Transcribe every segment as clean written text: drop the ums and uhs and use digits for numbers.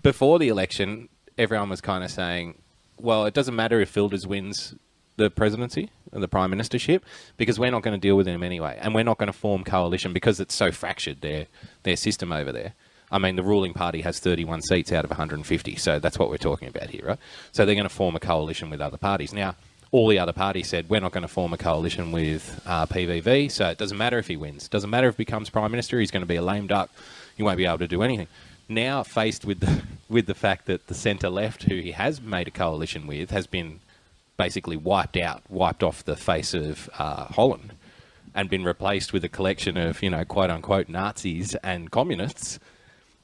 before the election, everyone was kind of saying, well, it doesn't matter if Wilders wins the presidency and the prime ministership because we're not going to deal with him anyway, and we're not going to form coalition because it's so fractured, their system over there. I mean, the ruling party has 31 seats out of 150, so that's what we're talking about here, right? So they're going to form a coalition with other parties. Now, all the other parties said, we're not going to form a coalition with PVV, so it doesn't matter if he wins. Doesn't matter if he becomes prime minister, he's going to be a lame duck. He won't be able to do anything. Now, faced with the fact that the centre-left, who he has made a coalition with, has been basically wiped off the face of Holland and been replaced with a collection of, quote-unquote Nazis and communists,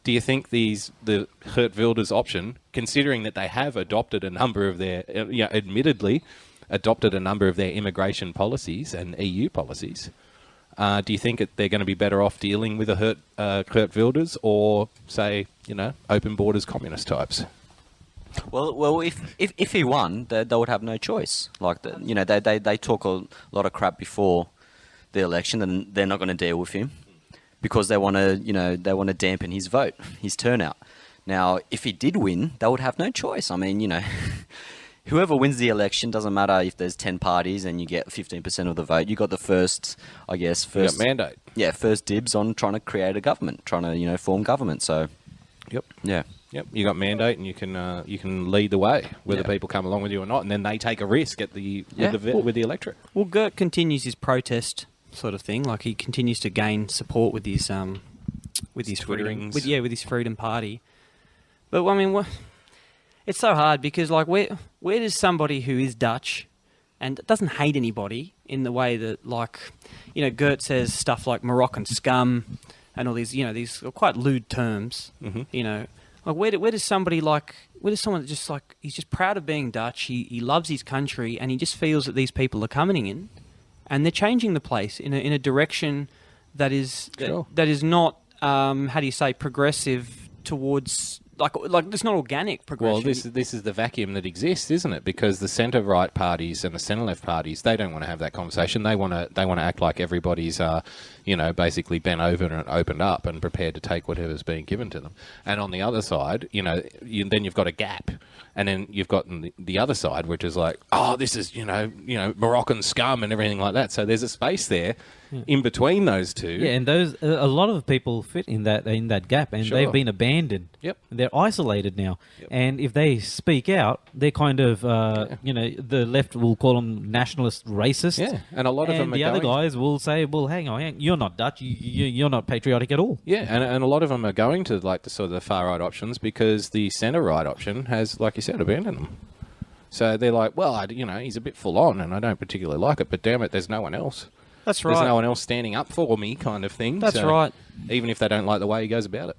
do you think the Geert Wilders option, considering that they have adopted a number of their, admittedly adopted a number of their immigration policies and EU policies, do you think they're going to be better off dealing with a Geert Wilders or, say, open borders communist types? Well, if he won, they would have no choice. Like, they talk a lot of crap before the election, and they're not going to deal with him because they want to dampen his vote, his turnout. Now, if he did win, they would have no choice. I mean, whoever wins the election, doesn't matter if there's 10 parties and you get 15% of the vote. You got the first mandate. Yeah, first dibs on trying to create a government, trying to form government. So, yep, yeah. Yep, you got mandate, and you can lead the way, whether people come along with you or not, and then they take a risk with the electorate. Well, Geert continues his protest sort of thing, like he continues to gain support with his freedom, with his Freedom Party. But I mean, it's so hard because like where does somebody who is Dutch and doesn't hate anybody in the way that Geert says stuff like Moroccan scum and all these these quite lewd terms, Like where does someone that just he's just proud of being Dutch, he loves his country, and he just feels that these people are coming in, and they're changing the place in a direction that is that is not progressive towards like it's not organic progression. Well, this is the vacuum that exists, isn't it? Because the centre right parties and the centre left parties, they don't want to have that conversation. They want to act like everybody's basically bent over and opened up and prepared to take whatever's being given to them. And on the other side, then you've got a gap, and then you've got the other side, which is like, oh, this is Moroccan scum and everything like that. So there's a space there in between those two. Yeah, and a lot of people fit in that gap, and they've been abandoned. Yep. They're isolated now. Yep. And if they speak out, they're kind of, the left will call them nationalist racist. Yeah, and a lot of them the other guys will say, well, hang on, you're not Dutch, you're not patriotic at all. Yeah, and a lot of them are going to the sort of the far-right options because the centre-right option has, like you said, abandoned them. So they're like, well, he's a bit full-on and I don't particularly like it, but damn it, there's no one else. That's right. There's no one else standing up for me kind of thing. That's right. Even if they don't like the way he goes about it.